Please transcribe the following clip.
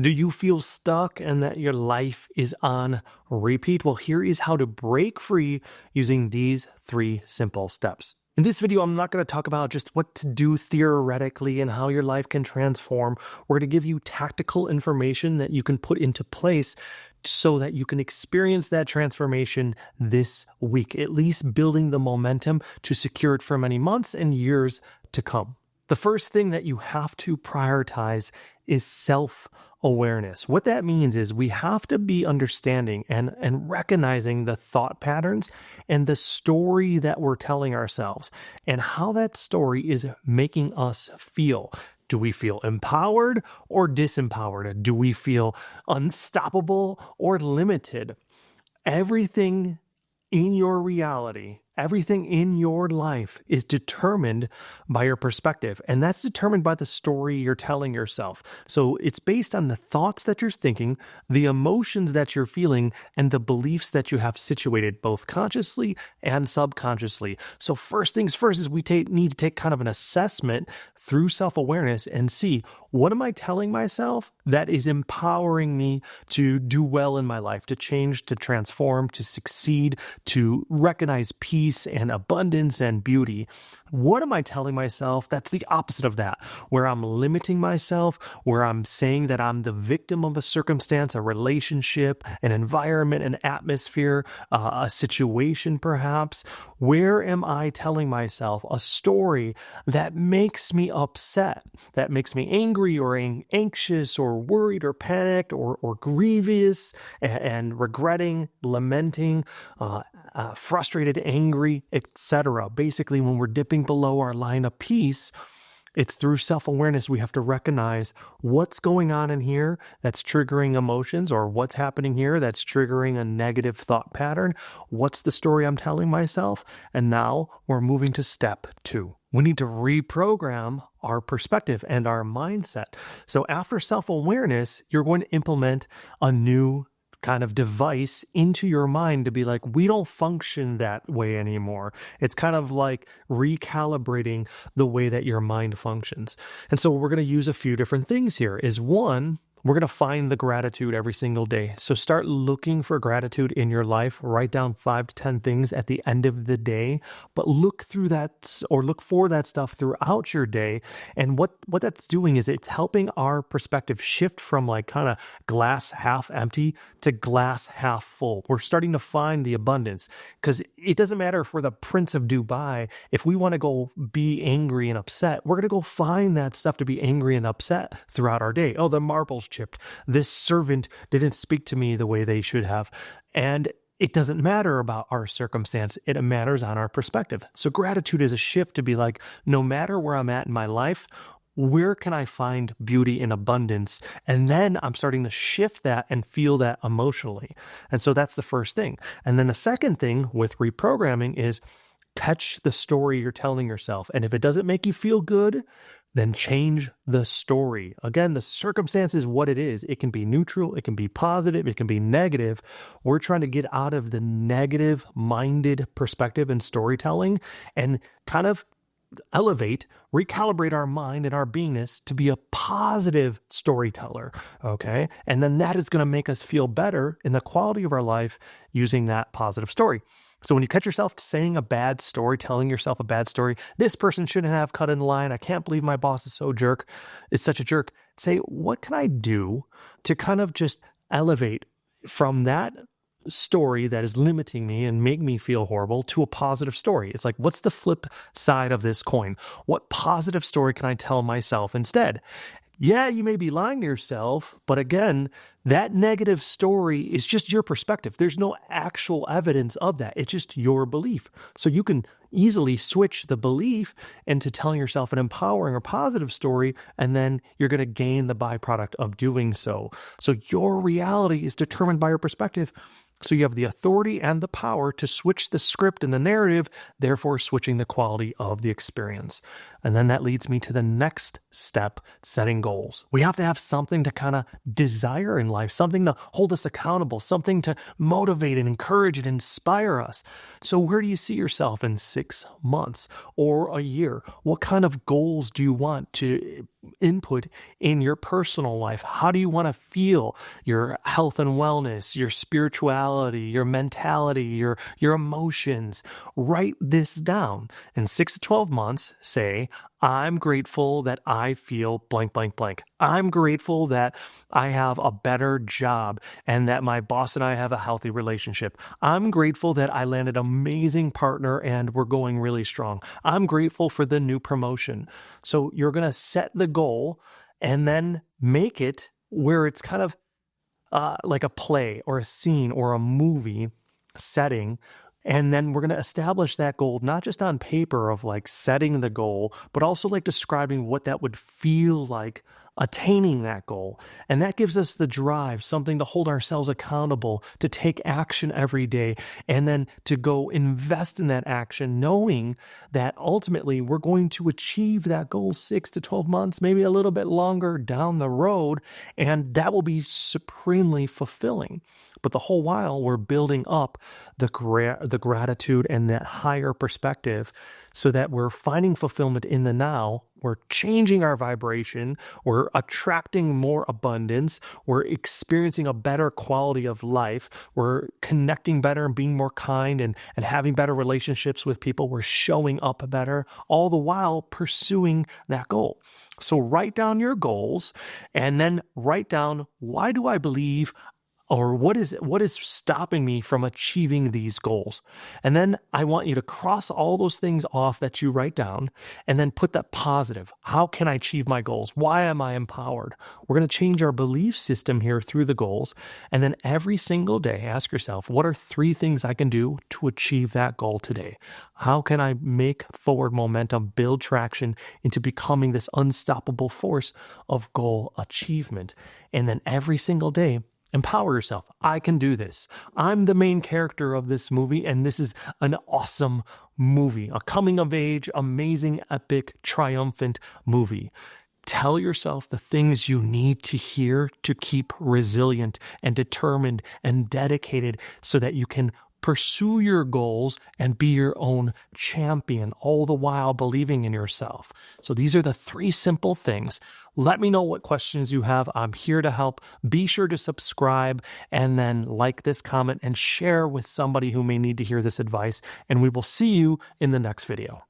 Do you feel stuck and that your life is on repeat? Well, here is how to break free using these 3 simple steps. In this video, I'm not going to talk about just what to do theoretically and how your life can transform. We're going to give you tactical information that you can put into place so that you can experience that transformation this week, at least building the momentum to secure it for many months and years to come. The first thing that you have to prioritize is self-awareness. What that means is we have to be understanding and recognizing the thought patterns and the story that we're telling ourselves and how that story is making us feel. Do we feel empowered or disempowered? Do we feel unstoppable or limited? Everything in your reality, everything in your life is determined by your perspective, and that's determined by the story you're telling yourself. So it's based on the thoughts that you're thinking, the emotions that you're feeling, and the beliefs that you have situated both consciously and subconsciously. So first things first is we need to take kind of an assessment through self-awareness and see, what am I telling myself that is empowering me to do well in my life, to change, to transform, to succeed, to recognize peace and abundance and beauty? What am I telling myself that's the opposite of that, where I'm limiting myself, where I'm saying that I'm the victim of a circumstance, a relationship, an environment, an atmosphere, a situation perhaps? Where am I telling myself a story that makes me upset, that makes me angry or anxious or worried or panicked or grievous and regretting, lamenting, frustrated, angry, etc.? Basically, when we're dipping below our line of peace, it's through self-awareness we have to recognize what's going on in here that's triggering emotions, or what's happening here that's triggering a negative thought pattern. What's the story I'm telling myself? And now we're moving to step 2. We need to reprogram our perspective and our mindset. So after self-awareness, you're going to implement a new kind of device into your mind to be like, we don't function that way anymore. It's kind of like recalibrating the way that your mind functions. And so we're going to use a few different things here. Is one, we're going to find the gratitude every single day. So start looking for gratitude in your life. Write down 5 to 10 things at the end of the day, but look through that, or look for that stuff throughout your day. And what that's doing is it's helping our perspective shift from like kind of glass half empty to glass half full. We're starting to find the abundance, because it doesn't matter if we're the Prince of Dubai. If we want to go be angry and upset, we're going to go find that stuff to be angry and upset throughout our day. Oh, the marbles chipped. This servant didn't speak to me the way they should have. And it doesn't matter about our circumstance. It matters on our perspective. So gratitude is a shift to be like, no matter where I'm at in my life, where can I find beauty and abundance? And then I'm starting to shift that and feel that emotionally. And so that's the first thing. And then the second thing with reprogramming is catch the story you're telling yourself. And if it doesn't make you feel good, then change the story. Again, the circumstance is what it is. It can be neutral, it can be positive, it can be negative. We're trying to get out of the negative-minded perspective and storytelling and kind of elevate, recalibrate our mind and our beingness to be a positive storyteller, okay? And then that is going to make us feel better in the quality of our life using that positive story. So when you catch yourself saying a bad story, telling yourself a bad story, this person shouldn't have cut in line, I can't believe my boss is such a jerk, say, what can I do to kind of just elevate from that story that is limiting me and make me feel horrible to a positive story? It's like, what's the flip side of this coin? What positive story can I tell myself instead? Yeah, you may be lying to yourself, but again, that negative story is just your perspective. There's no actual evidence of that. It's just your belief. So you can easily switch the belief into telling yourself an empowering or positive story, and then you're going to gain the byproduct of doing so. So your reality is determined by your perspective. So you have the authority and the power to switch the script and the narrative, therefore switching the quality of the experience. And then that leads me to the next step setting goals. We have to have something to kind of desire in life, something to hold us accountable, something to motivate and encourage and inspire us. So where do you see yourself in 6 months or a year? What kind of goals do you want to input in your personal life? How do you want to feel? Your health and wellness, your spirituality, your mentality, your emotions. Write this down. In 6 to 12 months, say, I'm grateful that I feel blank, blank, blank. I'm grateful that I have a better job and that my boss and I have a healthy relationship. I'm grateful that I landed an amazing partner and we're going really strong. I'm grateful for the new promotion. So you're going to set the goal and then make it where it's kind of like a play or a scene or a movie setting. And then we're going to establish that goal, not just on paper of like setting the goal, but also like describing what that would feel like attaining that goal. And that gives us the drive, something to hold ourselves accountable, to take action every day, and then to go invest in that action, knowing that ultimately we're going to achieve that goal 6 to 12 months, maybe a little bit longer down the road, and that will be supremely fulfilling. But the whole while we're building up the gratitude and that higher perspective so that we're finding fulfillment in the now. We're changing our vibration. We're attracting more abundance. We're experiencing a better quality of life. We're connecting better and being more kind and having better relationships with people. We're showing up better, all the while pursuing that goal. So write down your goals and then write down, why do I believe, or what is stopping me from achieving these goals? And then I want you to cross all those things off that you write down and then put that positive. How can I achieve my goals? Why am I empowered? We're going to change our belief system here through the goals. And then every single day, ask yourself, what are 3 things I can do to achieve that goal today? How can I make forward momentum, build traction into becoming this unstoppable force of goal achievement? And then every single day, empower yourself. I can do this. I'm the main character of this movie, and this is an awesome movie, a coming of age, amazing, epic, triumphant movie. Tell yourself the things you need to hear to keep resilient and determined and dedicated so that you can pursue your goals and be your own champion, all the while believing in yourself. So these are the 3 simple things. Let me know what questions you have. I'm here to help. Be sure to subscribe and then like this comment and share with somebody who may need to hear this advice. And we will see you in the next video.